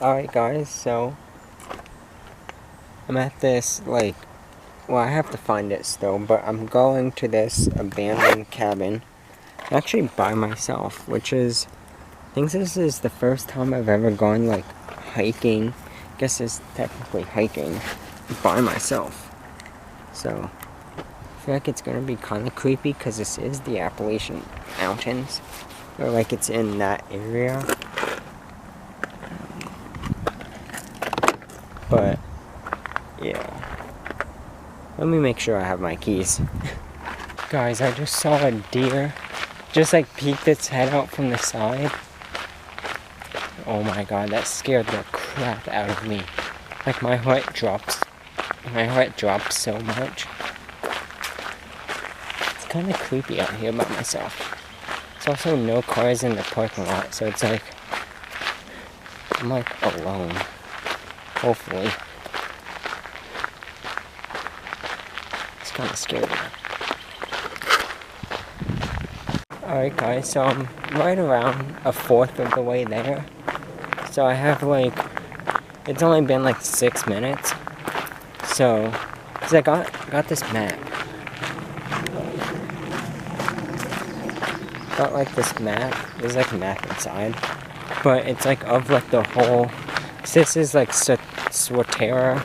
Alright guys, so I'm at this, well, I have to find it still, but I'm going to this abandoned cabin, actually by myself, which is, I think this is the first time I've ever gone, hiking, I guess it's technically hiking, by myself. So, I feel like it's gonna be kind of creepy, because this is the Appalachian Mountains, or it's in that area. But, yeah. Let me make sure I have my keys. Guys, I just saw a deer just peeked its head out from the side. Oh my god, that scared the crap out of me. My heart drops. My heart drops so much. It's kind of creepy out here by myself. There's also no cars in the parking lot, so it's I'm alone. Hopefully. It's kind of scary. Alright guys, so I'm right around a fourth of the way there. So I have it's only been 6 minutes. So, cause I got this map. Got this map. There's a map inside. But it's of the whole. This is Swatara.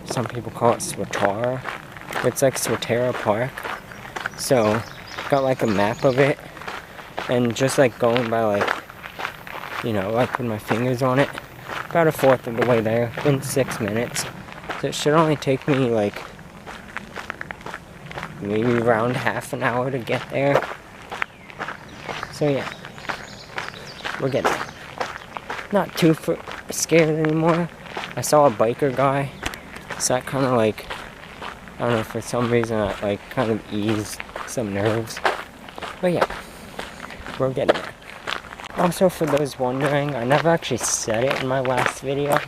Some people call it Swatara. It's Swatara Park. So, got a map of it. And just going by with my fingers on it. About a fourth of the way there. In 6 minutes. So it should only take me maybe around half an hour to get there. So yeah. We're getting there. Not too scared anymore. I saw a biker guy, so that kind of I don't know, for some reason I kind of eased some nerves. But yeah, we're getting there. Also, for those wondering, I never actually said it in my last video,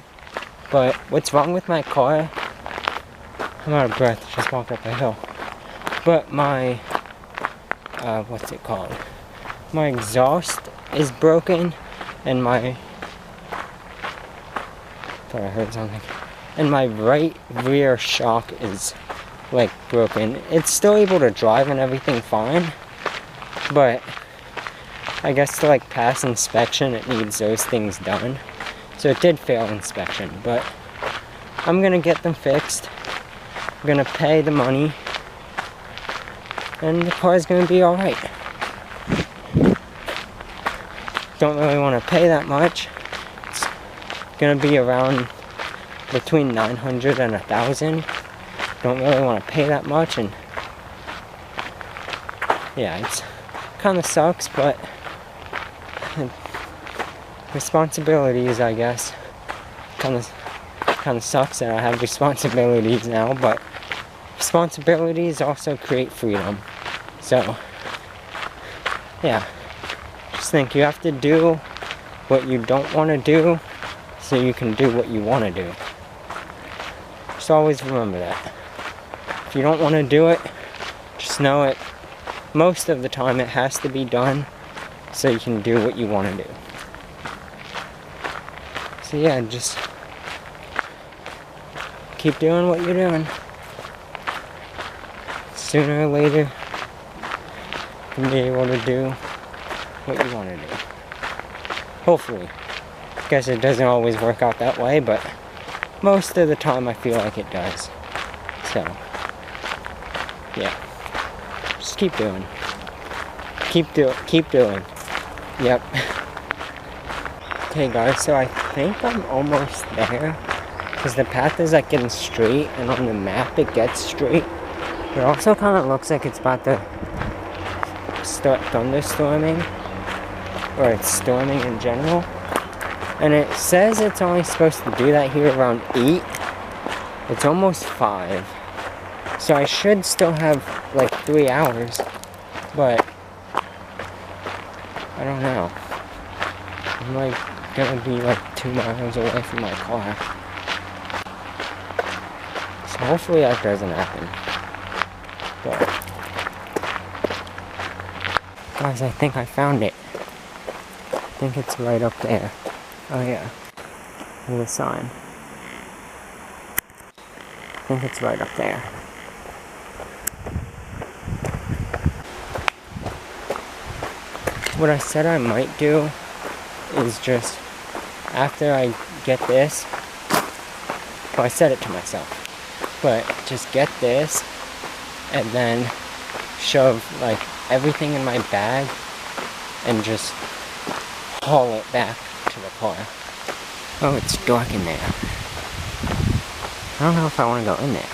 but what's wrong with my car? I'm out of breath, just walked up a hill. But my, what's it called? My exhaust is broken, and my thought I heard something. And my right rear shock is broken. It's still able to drive and everything fine, but I guess to pass inspection it needs those things done. So it did fail inspection, but I'm gonna get them fixed. I'm gonna pay the money, and the car is gonna be alright. Don't really want to pay that much. Gonna be around between 900 and 1,000. Don't really want to pay that much, and yeah, it's kind of sucks, but responsibilities, I guess. Kind of sucks that I have responsibilities now, but responsibilities also create freedom. So yeah, just think you have to do what you don't want to do, so you can do what you want to do. Just always remember that. If you don't want to do it, just know it. Most of the time it has to be done so you can do what you want to do. So yeah, just keep doing what you're doing. Sooner or later, you'll be able to do what you want to do. Hopefully. Guess it doesn't always work out that way, but most of the time I feel like it does. So yeah, just keep doing. Keep doing. Yep. Okay guys, so I think I'm almost there, because the path is getting straight, and on the map it gets straight. It also kind of looks like it's about to start thunderstorming, or it's storming in general. And it says it's only supposed to do that here around 8. It's almost 5. So I should still have 3 hours. But I don't know. I'm gonna be 2 miles away from my car. So hopefully that doesn't happen. But guys, I think I found it. I think it's right up there. Oh yeah. Look at the sign. I think it's right up there. What I said I might do is just, after I get this, well, I said it to myself, but just get this and then shove like everything in my bag and just haul it back to the car. Oh, it's dark in there. I don't know if I want to go in there.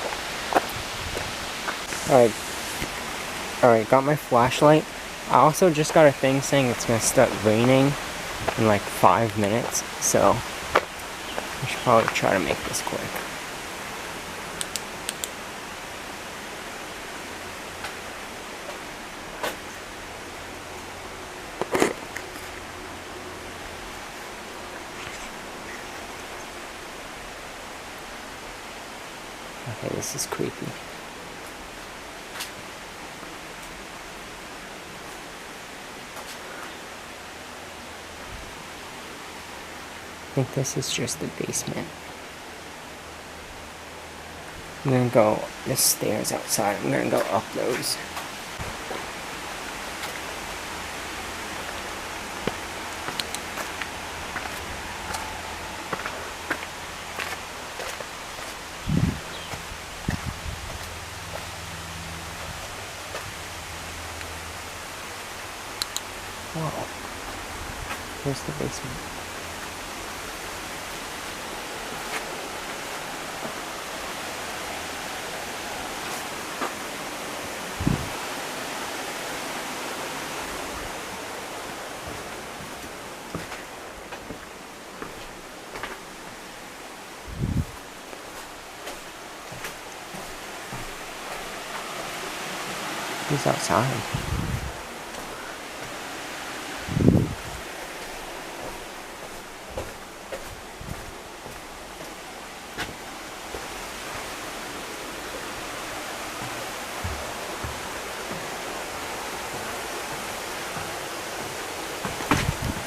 Alright, got my flashlight. I also just got a thing saying it's gonna start raining in like 5 minutes, so I should probably try to make this quick. Okay, this is creepy. I think this is just the basement. I'm gonna go, there's stairs outside, I'm gonna go up those. Whoa. Here's the basement. He's outside.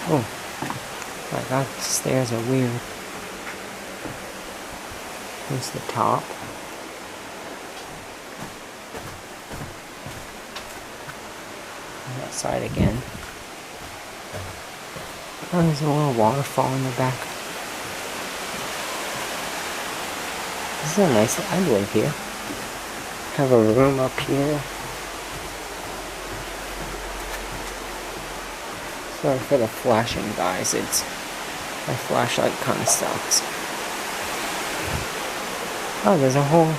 Oh my god, the stairs are weird. Here's the top. That side again. Oh, there's a little waterfall in the back. This is a nice, I'd live here. Have a room up here. Sorry for the flashing, guys. It's, my flashlight kind of sucks. Oh, there's a whole...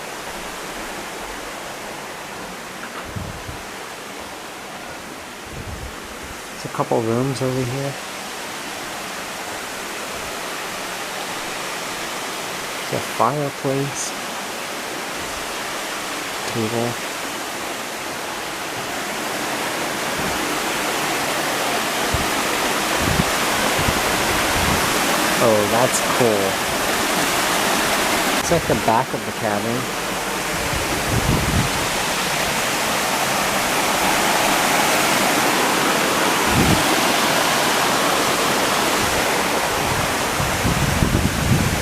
There's a couple rooms over here. There's a fireplace. Table. Oh, that's cool. It's like the back of the cabin.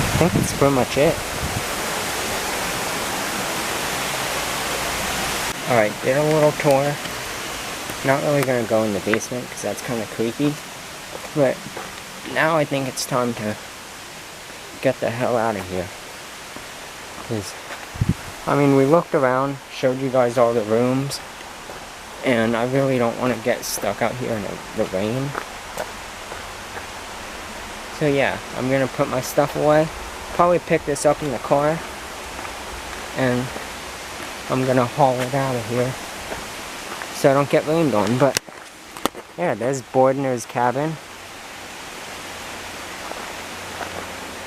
I think that's pretty much it. Alright, did a little tour. Not really gonna go in the basement because that's kind of creepy. But now I think it's time to get the hell out of here. Because, I mean, we looked around, showed you guys all the rooms, and I really don't want to get stuck out here in the rain. So yeah, I'm gonna put my stuff away. Probably pick this up in the car, and I'm gonna haul it out of here so I don't get rained on. But yeah, there's Bordner's cabin.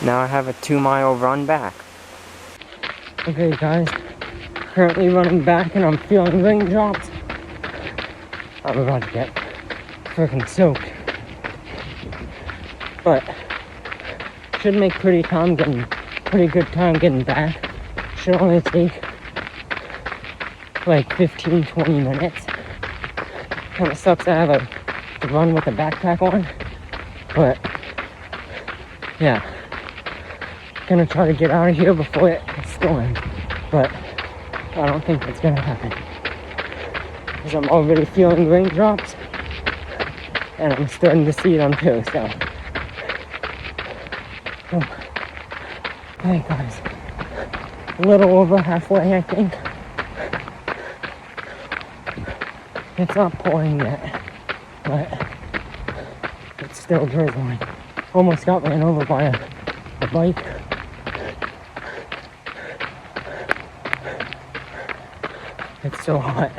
Now I have a 2-mile run back. Okay guys, currently running back and I'm feeling raindrops. I'm about to get freaking soaked. But should make pretty good time getting back. Should only take like 15-20 minutes. Kinda sucks I have to run with a backpack on. But yeah. gonna try to get out of here before it storms, but I don't think that's gonna happen because I'm already feeling raindrops and I'm starting to see them too. So, hey guys, a little over halfway, I think. It's not pouring yet, but it's still drizzling. Almost got ran over by a bike. It's so hot.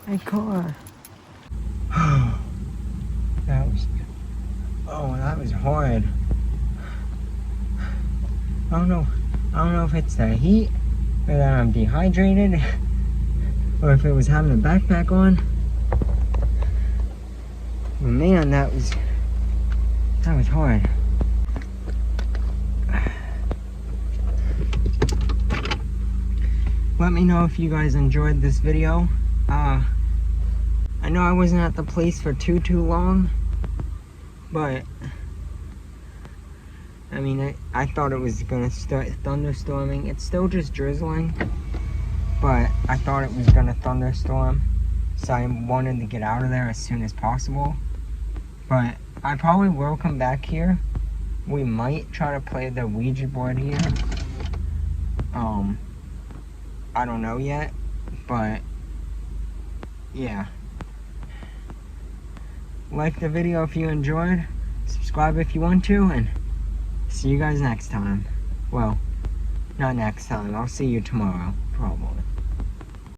My car. That was hard. I don't know if it's the heat or that I'm dehydrated or if it was having a backpack on. But man, that was hard. Let me know if you guys enjoyed this video. I know I wasn't at the place for too long, but I mean, I thought it was gonna start thunderstorming. It's still just drizzling, but I thought it was gonna thunderstorm, so I wanted to get out of there as soon as possible. But I probably will come back here. We might try to play the Ouija board here. I don't know yet, but yeah. Like the video if you enjoyed, subscribe if you want to, and see you guys next time. Well, not next time, I'll see you tomorrow, probably.